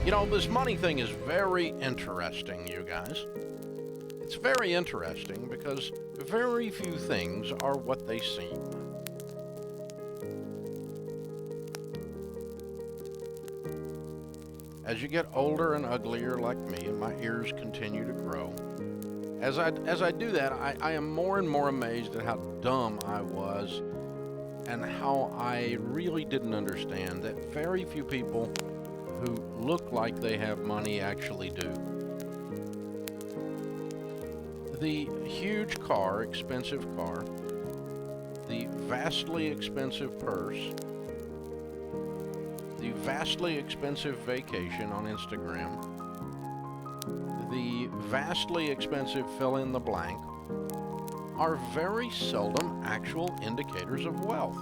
You know, this money thing is very interesting, you guys. It's very interesting because very few things are what they seem. As you get older and uglier like me, and my ears continue to grow, as I do that, I am more and more amazed at how dumb I was and how I really didn't understand that very few people who look like they have money actually do. The huge car, expensive car, the vastly expensive purse, the vastly expensive vacation on Instagram, the vastly expensive fill in the blank, are very seldom actual indicators of wealth.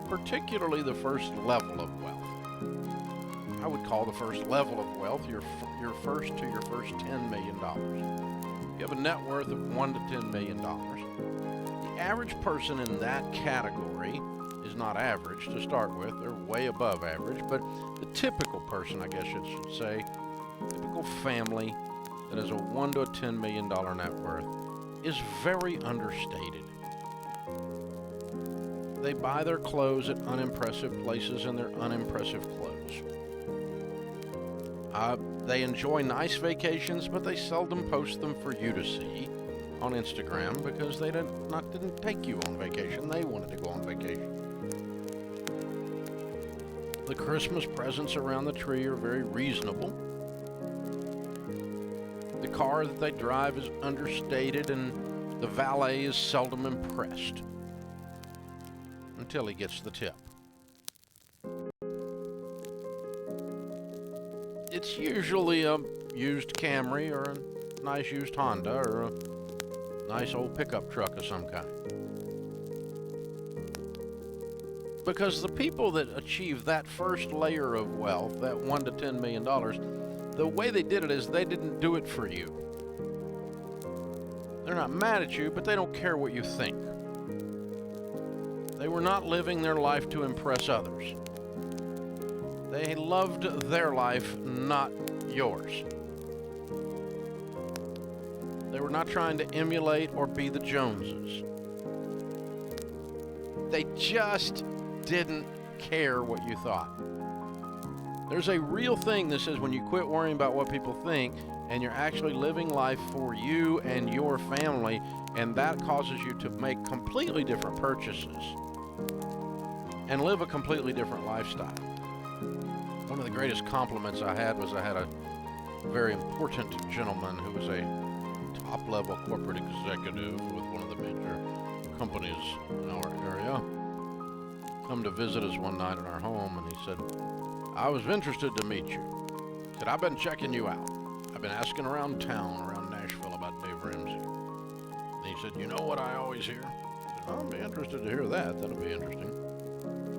Particularly the first level of wealth. I would call the first level of wealth your first $10 million. You have a net worth of $1 to $10 million. The average person in that category is not average to start with. They're way above average, but the typical person, I guess you should say, typical family that has a $1 to $10 million net worth is very understated. They buy their clothes at unimpressive places and they're unimpressive clothes. They enjoy nice vacations, but they seldom post them for you to see on Instagram because they didn't take you on vacation. They wanted to go on vacation. The Christmas presents around the tree are very reasonable. The car that they drive is understated and the valet is seldom impressed until he gets the tip. It's usually a used Camry or a nice used Honda or a nice old pickup truck of some kind. Because the people that achieve that first layer of wealth, that $1 to $10 million, the way they did it is they didn't do it for you. They're not mad at you, but they don't care what you think. They were not living their life to impress others. They loved their life, not yours. They were not trying to emulate or be the Joneses. They just didn't care what you thought. There's a real thing that says when you quit worrying about what people think and you're actually living life for you and your family, and that causes you to make completely different purchases and live a completely different lifestyle. One of the greatest compliments I had was I had a very important gentleman who was a top-level corporate executive with one of the major companies in our area come to visit us one night at our home, and he said, "I was interested to meet you." He said, "I've been checking you out. I've been asking around town, around Nashville, about Dave Ramsey." And he said, "You know what I always hear?" I said, "I'll be interested to hear that. That'll be interesting."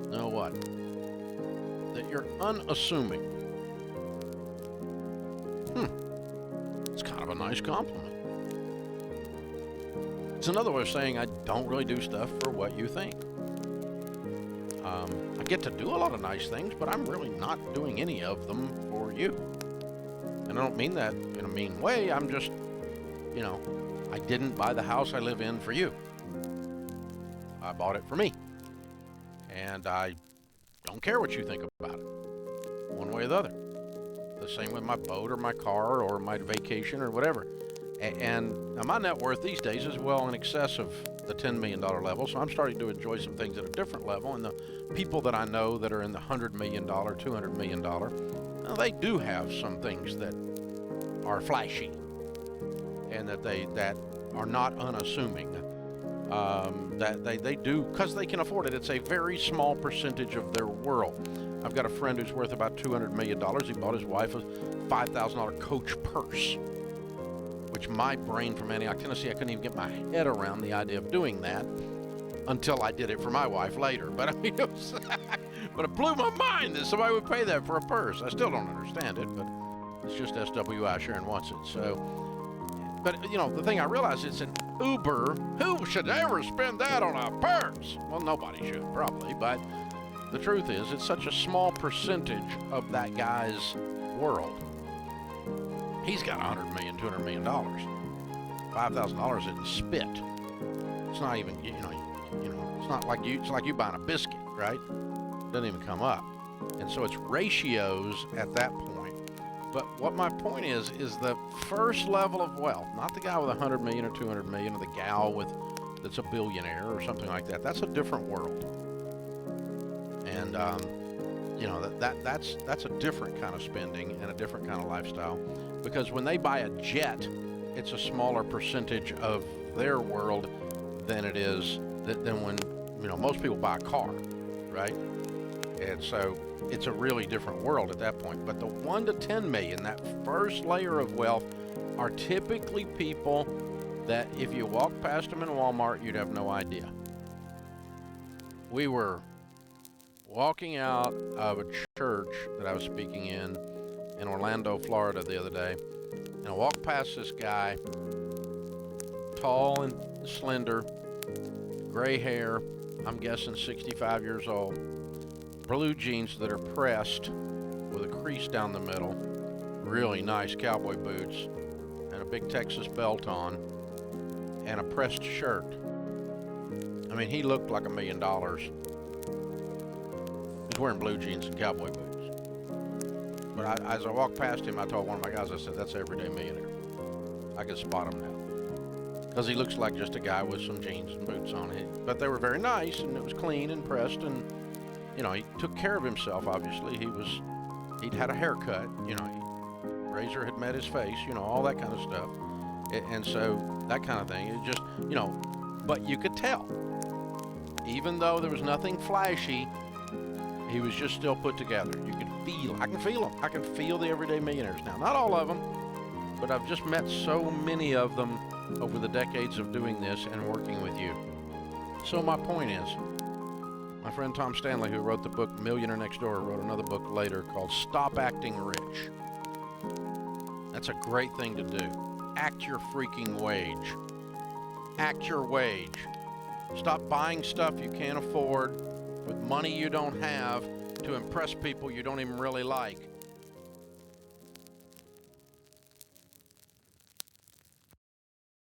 You know what? That you're unassuming. It's kind of a nice compliment. It's another way of saying I don't really do stuff for what you think. I get to do a lot of nice things, but I'm really not doing any of them for you. And I don't mean that in a mean way. I'm just, I didn't buy the house I live in for you. I bought it for me. And I don't care what you think about it, one way or the other. The same with my boat or my car or my vacation or whatever. And now my net worth these days is well in excess of the $10 million level, so I'm starting to enjoy some things at a different level. And the people that I know that are in the $100 million, $200 million, now they do have some things that are flashy and that are not unassuming. That they do because they can afford it. It's a very small percentage of their world. I've got a friend who's worth about $200 million. He bought his wife a $5,000 Coach purse, which my brain from Antioch, Tennessee, I couldn't even get my head around the idea of doing that until I did it for my wife later. But I mean, but it blew my mind that somebody would pay that for a purse. I still don't understand it, but it's just SWI. Sharon wants it. So, but the thing I realized, it's an Uber. Who should ever spend that on a purse? Well, nobody should probably, but The truth is, it's such a small percentage of that guy's world. He's got $100 million, $200 million. $5,000 isn't spit. It's not even, it's not like you. It's like you buying a biscuit, right? It doesn't even come up. And so it's ratios at that point. But what my point is the first level of wealth, not the guy with 100 million or 200 million, or the gal that's a billionaire or something like that. That's a different world. And that's a different kind of spending and a different kind of lifestyle, because when they buy a jet, it's a smaller percentage of their world than it is than when most people buy a car, right? And so it's a really different world at that point. But the 1 to 10 million, that first layer of wealth, are typically people that if you walk past them in Walmart, you'd have no idea. We were walking out of a church that I was speaking in Orlando, Florida the other day, and I walked past this guy, tall and slender, gray hair, I'm guessing 65 years old, blue jeans that are pressed with a crease down the middle, really nice cowboy boots, and a big Texas belt on, and a pressed shirt. I mean, he looked like $1 million. He's wearing blue jeans and cowboy boots. But as I walked past him, I told one of my guys, I said, that's everyday millionaire. I could spot him now. Because he looks like just a guy with some jeans and boots on. But they were very nice, and it was clean and pressed, and, he took care of himself, obviously. He'd had a haircut, razor had met his face, all that kind of stuff. And so that kind of thing, it just, but you could tell. Even though there was nothing flashy, he was just still put together. You could feel, I can feel them. I can feel the everyday millionaires now. Not all of them, but I've just met so many of them over the decades of doing this and working with you. So my point is, my friend Tom Stanley, who wrote the book Millionaire Next Door, wrote another book later called Stop Acting Rich. That's a great thing to do. Act your freaking wage. Act your wage. Stop buying stuff you can't afford with money you don't have to impress people you don't even really like.